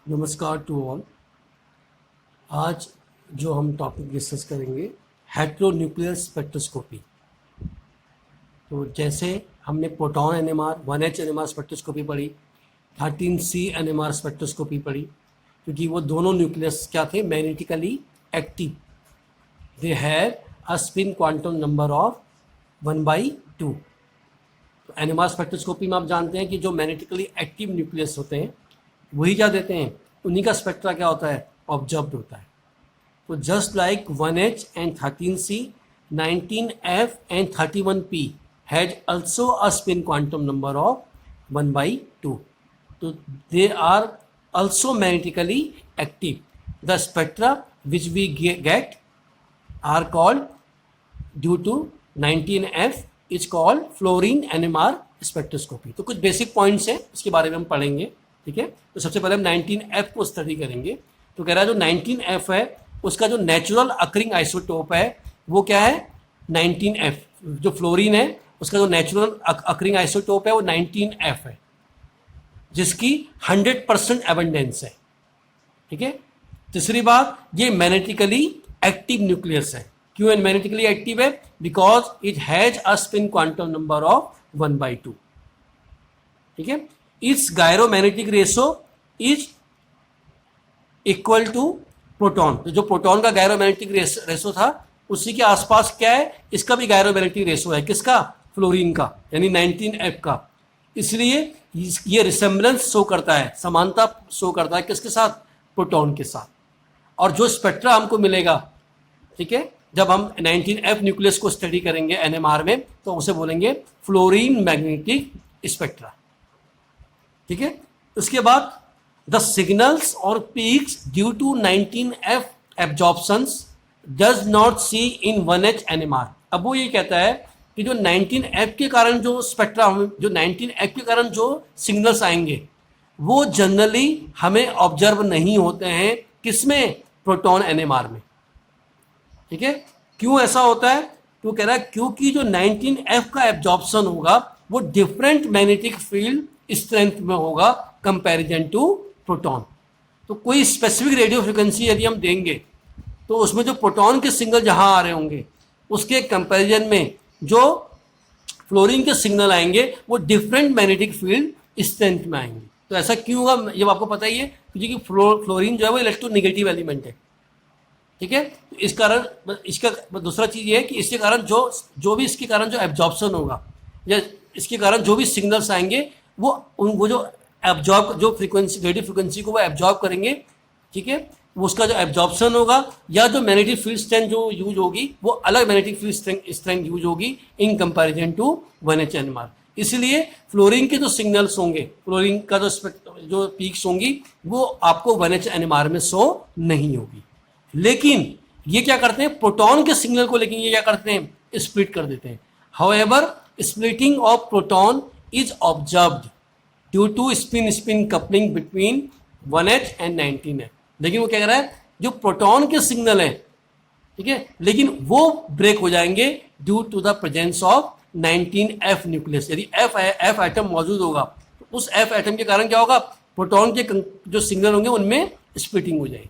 नमस्कार to all. आज जो हम टॉपिक डिस्कस करेंगे हेटेरोन्यूक्लियर स्पेक्ट्रोस्कोपी। तो जैसे हमने proton NMR 1H NMR spectroscopy पढ़ी, 13C एनएमआर स्पेक्ट्रोस्कोपी पढ़ी, क्योंकि वो दोनों न्यूक्लियस क्या थे, magnetically active, they have a spin quantum number of 1/2। तो एनएमआर स्पेक्ट्रोस्कोपी में आप जानते हैं कि जो मैग्नेटिकली एक्टिव न्यूक्लियस होते हैं वही क्या देते हैं, उन्हीं का स्पेक्ट्रा क्या होता है, ऑब्जर्व्ड होता है। तो just like 1H and 13C, 19F and 31P has also a spin quantum number of 1/2. तो they are also magnetically active. The spectra which we get are called, due to 19F is called fluorine NMR spectroscopy. तो कुछ basic points हैं, इसके बारे में हम पढ़ेंगे, ठीक है। तो सबसे पहले हम 19F को स्टडी करेंगे। तो कह रहा है जो 19F है उसका जो नेचुरल अकरिंग आइसोटोप है वो क्या है, 19F। जो फ्लोरीन है उसका जो नेचुरल अकरिंग आइसोटोप है वो 19F है, जिसकी 100% एबंडेंस है, ठीक है। तीसरी बात, ये मैग्नेटिकली एक्टिव न्यूक्लियस है। क्यों मैग्नेटिकली एक्टिव है? Because it has a spin quantum number of 1/2, ठीक है। Its gyromagnetic ratio is equal to proton. तो जो प्रोटॉन का गायरोमैग्नेटिक रेशो था उसी के आसपास क्या है, इसका भी गायरोमैग्नेटिक रेशो है। किसका? फ्लोरीन का, यानी 19F का। इसलिए ये रिसेम्बलेंस शो करता है, समानता शो करता है किसके साथ, प्रोटॉन के साथ। और जो स्पेक्ट्रा हमको मिलेगा, ठीक है, जब हम 19F न्यूक्लियस को स्टडी करेंगे एनएमआर में, तो उसे बोलेंगे फ्लोरीन मैग्नेटिक स्पेक्ट्रा, ठीक है। उसके बाद द सिग्नल्स और peaks due to 19F absorptions does not see in 1H NMR. अब वो ये कहता है कि जो 19F के कारण जो स्पेक्ट्रा, जो 19F के कारण जो सिग्नल्स आएंगे वो जनरली हमें ऑब्जर्व नहीं होते हैं, किसमें, प्रोटॉन एनएमआर में, ठीक है। क्यों ऐसा होता है? तो कह रहा है क्योंकि जो 19F का एब्जॉर्प्शन होगा वो डिफरेंट मैग्नेटिक फील्ड स्ट्रेंथ में होगा कंपैरिजन टू प्रोटॉन। तो कोई स्पेसिफिक रेडियो फ्रिक्वेंसी यदि हम देंगे तो उसमें जो प्रोटॉन के सिग्नल जहां आ रहे होंगे उसके कंपैरिजन में जो फ्लोरीन के सिग्नल आएंगे वो डिफरेंट मैग्नेटिक फील्ड स्ट्रेंथ में आएंगे। तो ऐसा क्यों होगा, ये आपको पता ही है, क्योंकि फ्लोरीन जो है वो इलेक्ट्रोनेगेटिव एलिमेंट है, ठीक है। तो इस कारण, इसका दूसरा चीज़ ये है कि इसके कारण जो भी इसके कारण जो एब्जॉर्प्शन होगा या इसके कारण जो भी सिग्नल्स आएंगे वो जो एब्जॉर्ब, जो फ्रीक्वेंसी, रेडियो फ्रीक्वेंसी को वो एब्जॉर्ब करेंगे, ठीक है। उसका जो एब्जॉर्प्शन होगा या जो मैग्नेटिक फील्ड स्ट्रेंथ जो यूज होगी वो अलग मैग्नेटिक फील्ड स्ट्रेंथ यूज होगी in comparison to 1H NMR. इसलिए फ्लोरीन के जो सिग्नल्स होंगे, फ्लोरीन का जो पीक्स होंगी वो आपको 1H एनएमआर में शो नहीं होगी। लेकिन ये क्या करते हैं, प्रोटॉन के सिग्नल को लेकिन ये क्या करते हैं, स्प्लिट कर देते हैं। However splitting of proton is observed due to spin coupling between 1H and 19F। लेकिन वो क्या कर रहा है, जो प्रोटॉन के सिग्नल हैं, ठीक है, लेकिन वो ब्रेक हो जाएंगे due to the presence of 19F nucleus. यदि F एटम मौजूद होगा तो उस F एटम के कारण क्या होगा, प्रोटॉन के जो सिग्नल होंगे उनमें स्प्लिटिंग हो जाएगी,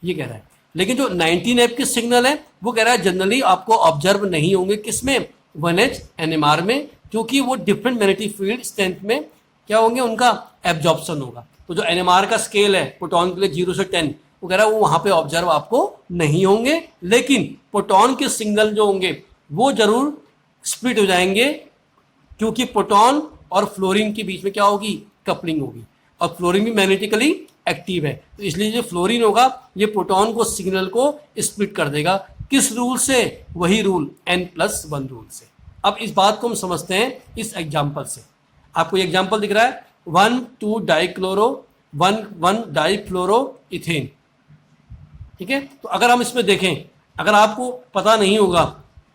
ये कह रहा है। लेकिन जो 19F के सिग्नल है वो कह रहा है जनरली आपको ऑब्जर्व नहीं होंगे, किसमें, 1H एनएमआर में, क्योंकि वो डिफरेंट मैग्नेटिक फील्ड स्ट्रेंथ में क्या होंगे, उनका एब्जॉर्प्शन होगा। तो जो एनएमआर का स्केल है प्रोटॉन के लिए 0 से 10, वो कह रहा है वो वहां पे ऑब्जर्व आपको नहीं होंगे, लेकिन प्रोटॉन के सिग्नल जो होंगे वो जरूर स्प्लिट हो जाएंगे, क्योंकि प्रोटॉन और फ्लोरीन के बीच में क्या होगी, कपलिंग होगी, और फ्लोरीन भी मैग्नेटिकली एक्टिव है। तो इसलिए जो फ्लोरीन होगा ये प्रोटॉन को सिग्नल को स्प्लिट कर देगा। किस रूल से? वही रूल N+1 रूल से। अब इस बात को हम समझते हैं इस एग्जाम्पल से। आपको ये एग्जाम्पल दिख रहा है, 1,2 डाइक्लोरो 1,1 डाइफ्लोरो इथेन, ठीक है। तो अगर हम इसमें देखें, अगर आपको पता नहीं होगा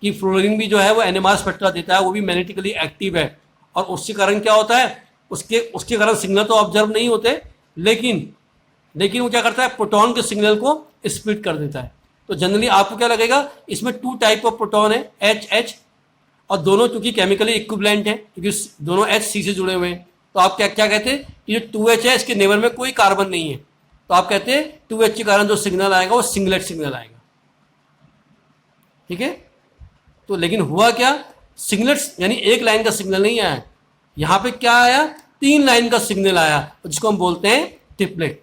कि फ्लोरीन भी जो है वो एनएमआर स्पेक्ट्रा देता है, वो भी मैग्नेटिकली एक्टिव है, और उसके कारण क्या होता है, उसके कारण सिग्नल तो ऑब्जर्व नहीं होते, लेकिन वो क्या करता है, प्रोटॉन के सिग्नल को स्प्लिट कर देता है। तो जनरली आपको क्या लगेगा, इसमें 2 टाइप ऑफ प्रोटॉन है, H, और दोनों चूंकि केमिकली इक्विवेलेंट हैं, क्योंकि दोनों H C से जुड़े हुए हैं, तो आप क्या क्या कहते हैं, ये 2H है, इसके नेबर में कोई कार्बन नहीं है, तो आप कहते हैं 2H के कारण जो सिग्नल आएगा वो सिंगलेट सिग्नल आएगा। ठीक है, तो लेकिन हुआ क्या, सिंगलेट्स यानी एक लाइन का सिग्नल नहीं आया, यहां पे क्या आया, 3 लाइन का सिग्नल आया, जिसको हम बोलते हैं ट्रिपलेट।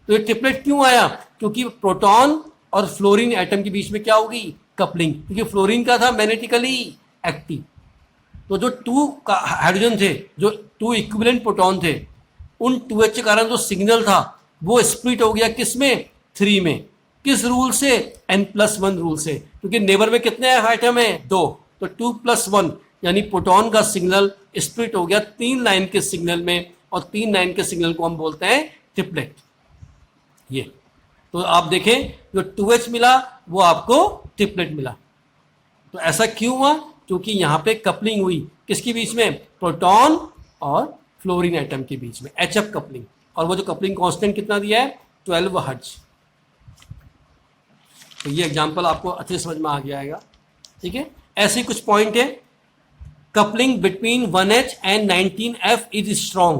तो ये ट्रिपलेट क्यों आया, क्योंकि प्रोटॉन और फ्लोरीन एटम के बीच में क्या होगी, कपलिंग, क्योंकि फ्लोरीन का था मैग्नेटिकली एक्टिव। तो जो 2 हाइड्रोजन थे, जो 2 इक्विवेलेंट प्रोटॉन थे, उन 2H के कारण जो सिग्नल था वो स्प्लिट हो गया किस में, 3 में। किस रूल से, N+1 रूल से, क्योंकि नेबर में कितने आइटम है, 2, तो 2+1 यानी प्रोटॉन का सिग्नल स्प्लिट हो गया 3 लाइन के सिग्नल में, और 3 लाइन के सिग्नल को हम बोलते हैं ट्रिपलेट। ये तो आप देखें जो 2H मिला वो आपको ट्रिपलेट मिला। तो ऐसा क्यों हुआ, क्योंकि यहां पे कपलिंग हुई किसके बीच में, प्रोटॉन और फ्लोरीन एटम के बीच में, HF कपलिंग, और वो जो कपलिंग कांस्टेंट कितना दिया है, 12 हर्ट्ज। तो ये एग्जांपल आपको अच्छे समझ में आ गया आएगा। ठीक है, ऐसे कुछ पॉइंट है, coupling between 1H and 19F is strong.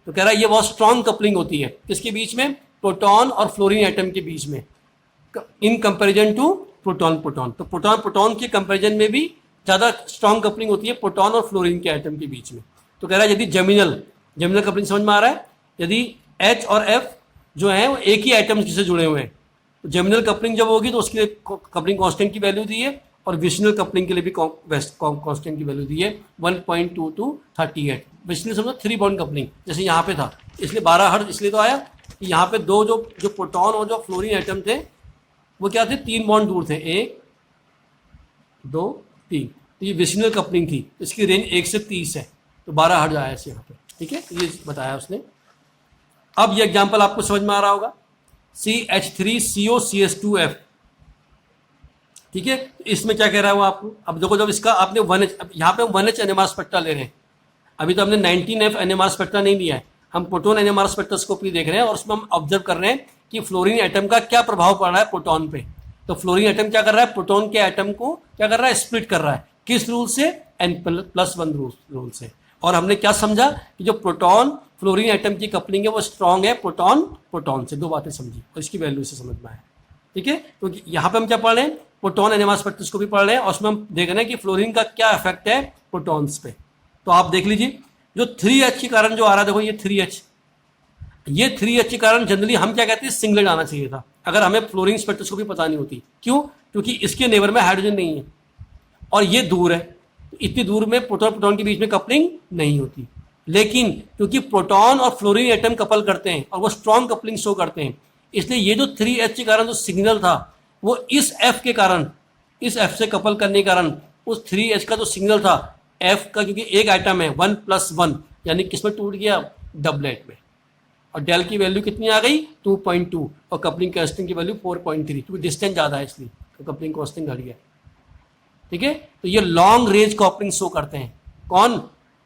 तो कह रहा है ये बहुत स्ट्रॉन्ग कपलिंग होती है किसके बीच में, प्रोटॉन और फ्लोरीन एटम के बीच में, in comparison to proton proton. तो प्रोटॉन प्रोटॉन के कंपैरिजन में भी ज़्यादा स्ट्रॉन्ग कपलिंग होती है प्रोटॉन और फ्लोरीन के एटम के बीच में। तो कह रहा है यदि जेमिनल कपलिंग समझ में आ रहा है, यदि H और F जो है वो एक ही एटम से जुड़े हुए हैं, तो जेमिनल कपलिंग जब होगी तो उसके लिए कपलिंग कांस्टेंट की वैल्यू दी है, और विशनल कपलिंग के लिए भी कांस्टेंट की वैल्यू दी है 1.2238। विशनल समझो 3 बॉन्ड कपलिंग, जैसे यहाँ पे था, इसलिए 12 हर्ट्ज इसलिए तो आया कि यहाँ पे दो जो प्रोटॉन और जो फ्लोरीन एटम थे वो क्या थे, 3 बॉन्ड दूर थे, 1 2 3। तो ये विशनल कपलिंग थी, इसकी रेंज 1 से 30 है, तो 12 हर्ट्ज आया यहाँ पे। ठीक है, ये बताया उसने। अब ये एग्जाम्पल आपको समझ में आ रहा होगा, CH3COCS2F। ठीक है, इसमें क्या कह रहा है वो आपको, अब देखो जब इसका आपने 1H, अब यहाँ पे हम 1H NMR स्पेक्ट्रा ले रहे हैं, अभी तो हमने 19F NMR स्पेक्ट्रा नहीं लिया है, हम प्रोटॉन NMR स्पेक्ट्रोस्कोपी देख रहे हैं, और उसमें हम ऑब्जर्व कर रहे हैं कि फ्लोरीन एटम का क्या प्रभाव पड़ रहा है प्रोटॉन पे। तो फ्लोरीन एटम क्या कर रहा है, प्रोटॉन के एटम को क्या कर रहा है, स्प्लिट कर रहा है, किस रूल से, N+1 रूल से। और हमने क्या समझा कि जो प्रोटॉन फ्लोरीन एटम की कपलिंग है वो स्ट्रॉन्ग है प्रोटॉन प्रोटॉन से, 2 बातें समझी और इसकी वैल्यू से समझ में आया। ठीक है, तो यहाँ पे हम क्या पढ़ रहे हैं, प्रोटॉन NMR स्पेक्ट्रोस्कोपी पढ़ रहे हैं, और उसमें हम देख रहे हैं कि फ्लोरीन का क्या इफेक्ट है प्रोटॉन्स पे। तो आप देख लीजिए जो 3H के कारण जो आ रहा है, देखो ये 3H, ये 3H के कारण जनरली हम क्या कहते हैं, सिंगलेट आना चाहिए था, अगर हमें फ्लोरीन स्पेक्ट्रोस्कोपी पता नहीं होती। क्यों, क्योंकि इसके नेबर में हाइड्रोजन नहीं है और ये दूर है, तो इतनी दूर में प्रोटॉन प्रोटॉन के बीच में कपलिंग नहीं होती। लेकिन क्योंकि प्रोटॉन और फ्लोरीन एटम कपल करते हैं और वो स्ट्रॉन्ग कपलिंग शो करते हैं, इसलिए ये जो 3H के कारण जो सिग्नल था वो इस F के कारण, इस F से कपल करने के कारण उस 3H का जो सिग्नल था F का, क्योंकि एक आइटम है 1+1 यानी किसमें टूट गया, डबलेट में, और डेल की वैल्यू कितनी आ गई, 2.2, और कपलिंग कांस्टेंट की वैल्यू 4.3, क्योंकि डिस्टेंस ज़्यादा है इसलिए तो कपलिंग कांस्टेंट घट गया। ठीक है, तो ये लॉन्ग रेंज कपलिंग शो करते हैं, कौन,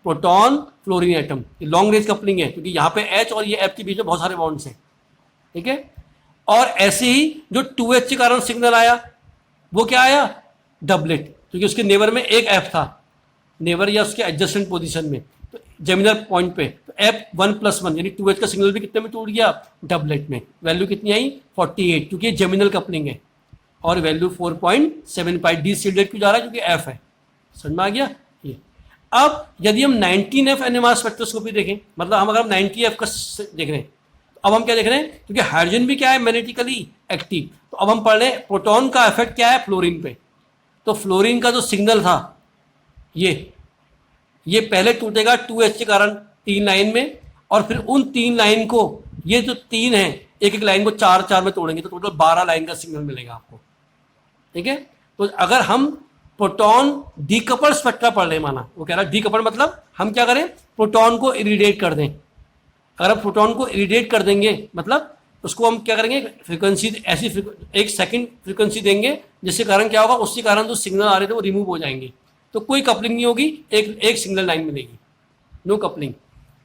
प्रोटॉन फ्लोरीन एटम, ये लॉन्ग रेंज कपलिंग है, क्योंकि यहाँ पे H और ये F के बीच में बहुत सारे बॉन्ड्स हैं। ठीक है, और ऐसे ही जो 2H के कारण सिग्नल आया वो क्या आया, डबलेट, क्योंकि उसके नेबर में एक F था, नेबर या उसके एडजस्टेंट पोजीशन में, तो जेमिनल पॉइंट पे, तो F1+1 यानी 2H का सिग्नल भी कितने में टूट गया, डबलेट में। वैल्यू कितनी आई, 48, क्योंकि ये जेमिनल कपलिंग है, और वैल्यू 4.75, डी सील्डेड क्यों जा रहा है, क्योंकि F है। समझ में आ गया ये। अब यदि हम 19F NMR स्पेक्ट्रोस्कोपी देखें, मतलब हम अगर हम 90F का देख रहे हैं, तो अब हम क्या देख रहे हैं, क्योंकि हाइड्रोजन भी क्या है, मैग्नेटिकली एक्टिव, तो अब हम पढ़ रहे हैं प्रोटॉन का इफेक्ट क्या है फ्लोरीन पे। तो फ्लोरीन का जो सिग्नल था ये पहले टूटेगा 2H के कारण 3 लाइन में, और फिर उन 3 लाइन को, ये जो 3 है, एक एक लाइन को 4 में तोड़ेंगे तो टोटल 12 लाइन का सिग्नल मिलेगा आपको। ठीक है, तो अगर हम प्रोटॉन डीकपल स्पेक्ट्रा पढ़ रहे हैं, माना वो कह रहा है डीकपल मतलब हम क्या करें, प्रोटॉन को इरिडिएट कर दें। अगर हम प्रोटॉन को इरिडिएट कर देंगे मतलब उसको हम क्या करेंगे, फ्रीक्वेंसी ऐसी एक सेकंड फ्रीक्वेंसी देंगे, जिसके कारण क्या होगा, उसके कारण जो सिग्नल आ रहे थे वो रिमूव हो जाएंगे, तो कोई कपलिंग नहीं होगी, एक सिंगल लाइन मिलेगी, नो कपलिंग।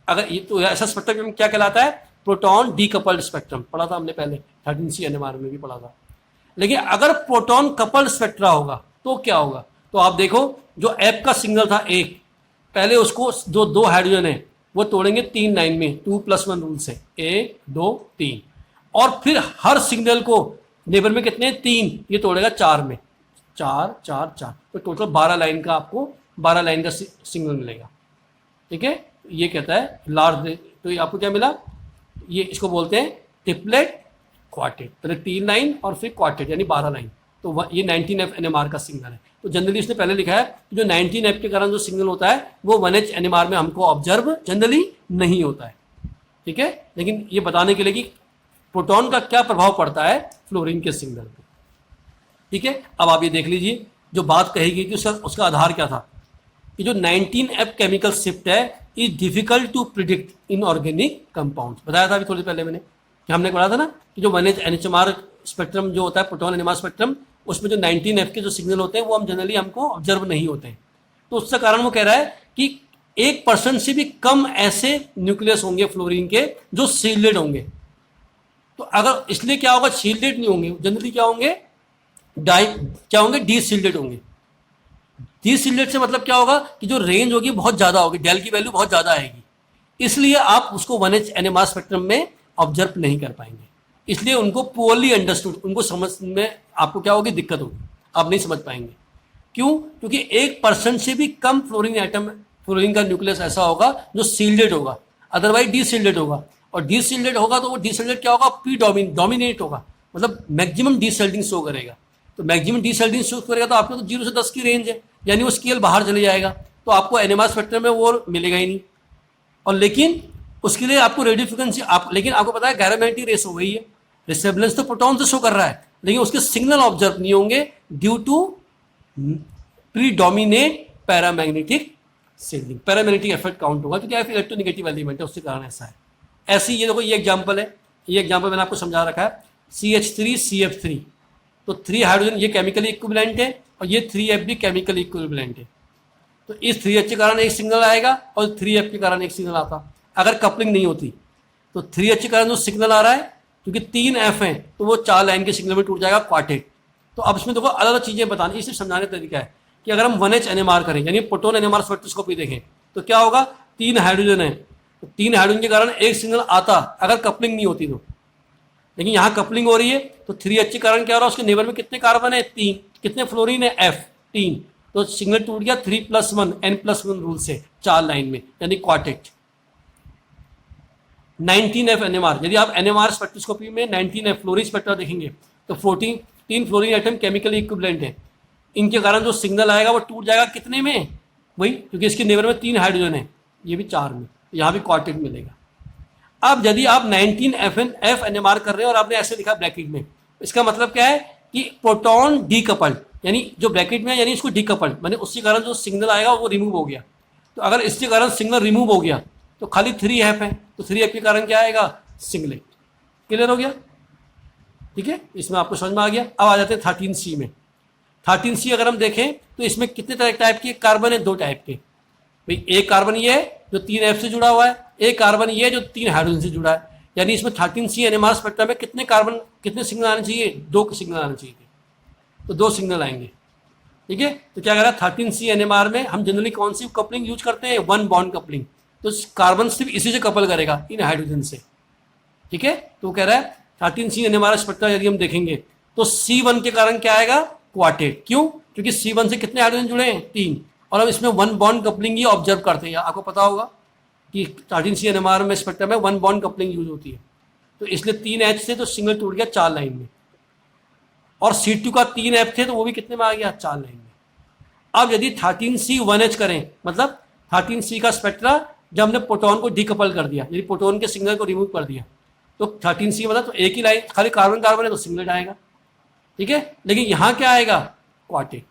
अगर ये तो ऐसा स्पेक्ट्रम क्या कहलाता है, प्रोटॉन डीकपल्ड स्पेक्ट्रम, पढ़ा था हमने पहले 13C NMR में भी पढ़ा था। लेकिन अगर प्रोटॉन कपल्ड स्पेक्ट्रा होगा तो क्या होगा, तो आप देखो जो F का सिग्नल था एक, पहले उसको जो 2 हाइड्रोजन है वो तोड़ेंगे 3 लाइन में 2+1 रूल से, 1 2 3, और फिर हर सिग्नल को नेबर में कितने 3, ये तोड़ेगा 4 में, 4 4 4, तो टोटल 12 लाइन का आपको 12 लाइन का सिग्नल मिलेगा। ठीक है, ये कहता है लार्ज, तो ये आपको क्या मिला, ये इसको बोलते हैं ट्रिपलेट क्वार्टेट, पहले 3 लाइन और फिर क्वार्टेट यानी 12 लाइन। तो ये 19F NMR का सिग्नल है। तो जनरली इसने पहले लिखा है कि जो 19F के कारण जो सिग्नल होता है वो 1H NMR में हमको ऑब्जर्व जनरली नहीं होता है। ठीक है, लेकिन ये बताने के लिए कि प्रोटॉन का क्या प्रभाव पड़ता है फ्लोरीन के सिग्नल पे। ठीक है, अब आप ये देख लीजिए जो बात कही गई थी उसका आधार क्या था कि जो 19F केमिकल शिफ्ट है is difficult to predict in organic compounds. बताया था अभी थोड़ी पहले मैंने कि हमने पढ़ा था ना कि जो 1H NMR स्पेक्ट्रम जो होता है प्रोटॉन NMR स्पेक्ट्रम, उसमें जो 19F के जो सिग्नल होते हैं वो हम जनरली हमको ऑब्जर्व नहीं होते हैं। तो उसका कारण वो कह रहा है कि 1% से भी कम ऐसे न्यूक्लियस होंगे फ्लोरीन के जो सील्डेड होंगे। तो अगर इसलिए क्या होगा, सील्डेड नहीं होंगे जनरली, क्या होंगे क्या होंगे, डीसील्डेड होंगे। डीसील्डेड से मतलब क्या होगा कि जो रेंज होगी बहुत ज़्यादा होगी, डेल की वैल्यू बहुत ज़्यादा आएगी, इसलिए आप उसको 1H NMR स्पेक्ट्रम में ऑब्जर्व नहीं कर पाएंगे। इसलिए उनको पुअरली अंडरस्टूड, उनको समझ में आपको क्या होगी, दिक्कत होगी, आप नहीं समझ पाएंगे। क्यों? क्योंकि 1% से भी कम फ्लोरीन का न्यूक्लियस ऐसा होगा जो सील्डेड होगा, अदरवाइज डीसील्डेड होगा। और डीसील्डेड होगा तो वो डीसील्डेड क्या होगा, पी डोमिनेट होगा, मतलब मैक्सिमम डीसेल्डिंग शो करेगा। तो मैक्सिमम डीसेल्डिंग शो करेगा तो आपने तो 0 से 10 की रेंज है, यानी वो स्केल बाहर चले जाएगा, तो आपको NMR स्पेक्ट्रम में वो मिलेगा ही नहीं। और लेकिन उसके लिए आपको रेडियो फ्रिक्वेंसी लेकिन आपको पता है गैरामेंटी रेस हो गई है, रिसेम्बलेंस तो प्रोटॉन से शो कर रहा है लेकिन उसके सिग्नल ऑब्जर्व नहीं होंगे due to predominate paramagnetic signalling. Paramagnetic effect count होगा क्योंकि इलेक्ट्रोनेगेटिव एलिमेंट है, उसके कारण ऐसा है। ऐसे ये देखो, ये एग्जांपल है, ये एग्जांपल मैंने आपको समझा रखा है, CH3CF3, तो 3 हाइड्रोजन ये केमिकली इक्विवेलेंट है और ये 3F भी केमिकली इक्विवेलेंट है। तो इस 3H के कारण एक सिग्नल आएगा और 3F के कारण एक सिग्नल आता। अगर कपलिंग नहीं होती तो 3H के कारण जो सिग्नल आ रहा है, क्योंकि 3F है तो वो 4 लाइन के सिग्नल में टूट जाएगा क्वार्टेट। तो अब इसमें देखो अलग अलग चीज़ें बतानी, इसे समझाने का तरीका है कि अगर हम 1H NMR करें यानी प्रोटॉन NMR स्पेक्ट्रोस्कोपी देखें तो क्या होगा, 3 हाइड्रोजन है तो 3 हाइड्रोजन के कारण एक सिग्नल आता अगर कपलिंग नहीं होती तो। लेकिन यहाँ कपलिंग हो रही है तो 3H के कारण क्या हो रहा है, उसके नेबर में कितने कार्बन है, 3, कितने फ्लोरीन है, F 3, तो सिग्नल टूट गया 3+1 N+1 रूल से 4 लाइन में यानी क्वार्टेट। 19F NMR, यदि आप NMR स्पेक्ट्रोस्कोपी में 19F फ्लोरीन स्पेक्ट्रा देखेंगे तो 3 फ्लोरीन एटम केमिकली इक्विवेलेंट है, इनके कारण जो सिग्नल आएगा वो टूट जाएगा कितने में, वही, क्योंकि इसके नेबर में 3 हाइड्रोजन है, ये भी 4 में, यहाँ भी क्वार्टेट मिलेगा। अब यदि आप 19F NMR कर रहे हैं और आपने ऐसे लिखा ब्रैकेट में, इसका मतलब क्या है कि प्रोटॉन डीकपल्ड, यानी जो ब्रैकेट में है यानी इसको डीकपल्ड, माने उसके कारण जो सिग्नल आएगा वो रिमूव हो गया। तो अगर इसके कारण सिग्नल रिमूव हो गया तो खाली 3F है, तो 3F के कारण क्या आएगा, सिंगलेट। क्लियर हो गया? ठीक है, इसमें आपको समझ में आ गया। अब आ जाते हैं 13C में। 13C अगर हम देखें तो इसमें कितने टाइप के कार्बन है, 2 टाइप के। भाई एक कार्बन ये है जो 3F से जुड़ा हुआ है, एक कार्बन ये है जो 3 हाइड्रोजन से जुड़ा है। यानी इसमें 13C NMR स्पेक्ट्रम में कितने कार्बन, कितने सिग्नल आने चाहिए, 2 सिग्नल आने चाहिए, तो 2 सिग्नल आएंगे। ठीक है, तो क्या कह रहा है 13C NMR में हम जनरली कौन सी कपलिंग यूज करते हैं, 1 बॉन्ड कपलिंग। तो कार्बन सिर्फ इसी से कपल करेगा, इन हाइड्रोजन से। ठीक है, तो कह रहा है 13C NMR स्पेक्ट्रा यदि हम देखेंगे तो C1 के कारण क्या आएगा, क्वार्टेट। क्यों? क्योंकि C1 से कितने हाइड्रोजन जुड़े हैं, 3, और हम इसमें 1 बॉन्ड कपलिंग ही ऑब्जर्व करते हैं। आपको पता होगा कि 13C NMR में स्पेक्ट्रम में 1 बॉन्ड कपलिंग यूज होती है, तो इसलिए 3H से तो सिंगल टूट गया 4 लाइन में, और C2 का 3F थे तो वो भी कितने में आ गया, 4 लाइन में। अब यदि 13C 1H करें, मतलब 13C का स्पेक्ट्रा जब हमने प्रोटॉन को डीकपल कर दिया, यदि प्रोटॉन के सिग्नल को रिमूव कर दिया, तो 13C मतलब तो एक ही लाइन, खाली कार्बन कार्बन है तो सिंगलेट आएगा। ठीक है, लेकिन यहाँ क्या आएगा, क्वार्टेट।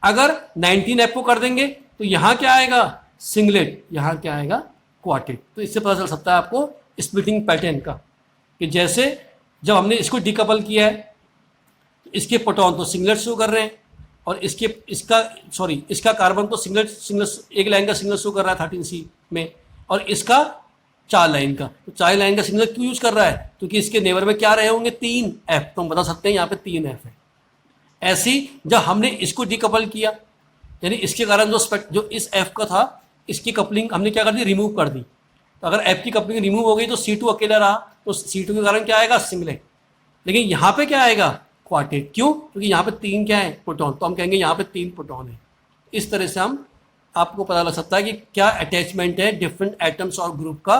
अगर 19F को कर देंगे तो यहाँ क्या आएगा, सिंगलेट, यहाँ क्या आएगा, क्वार्टेट। तो इससे पता चल सकता है आपको स्प्लिटिंग पैटर्न का, कि जैसे जब हमने इसको डीकपल किया है तो इसके प्रोटॉन तो सिंगलेट शो कर रहे हैं और इसका कार्बन तो सिंगल एक लाइन का सिग्नल शो कर रहा है 13C में, और इसका 4 लाइन का। तो 4 लाइन का सिग्नल क्यों यूज कर रहा है, क्योंकि इसके नेबर में क्या रहे होंगे, 3F, तो हम बता सकते हैं यहाँ पे 3F है। ऐसी जब हमने इसको डीकपल किया, यानी इसके कारण जो इस F का था इसकी कपलिंग हमने क्या कर दी, रिमूव कर दी। तो अगर F की कपलिंग रिमूव हो गई तो C2 अकेला रहा, तो C2 के कारण क्या आएगा, सिंगलेट। लेकिन यहाँ पे क्या आएगा, क्वार्टेट। क्यों, क्योंकि यहाँ पे 3 क्या है, प्रोटॉन, तो हम कहेंगे यहाँ पे 3 प्रोटॉन है। इस तरह से हम आपको पता लग सकता है कि क्या अटैचमेंट है डिफरेंट एटम्स और ग्रुप का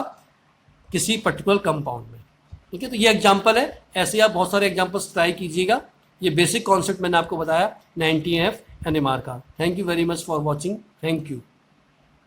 किसी पर्टिकुलर कंपाउंड में। ठीक है, तो ये एग्जांपल है, ऐसे आप बहुत सारे एग्जांपल्स ट्राई कीजिएगा। ये बेसिक कॉन्सेप्ट मैंने आपको बताया 19F NMR का। Thank you very much for watching, thank you.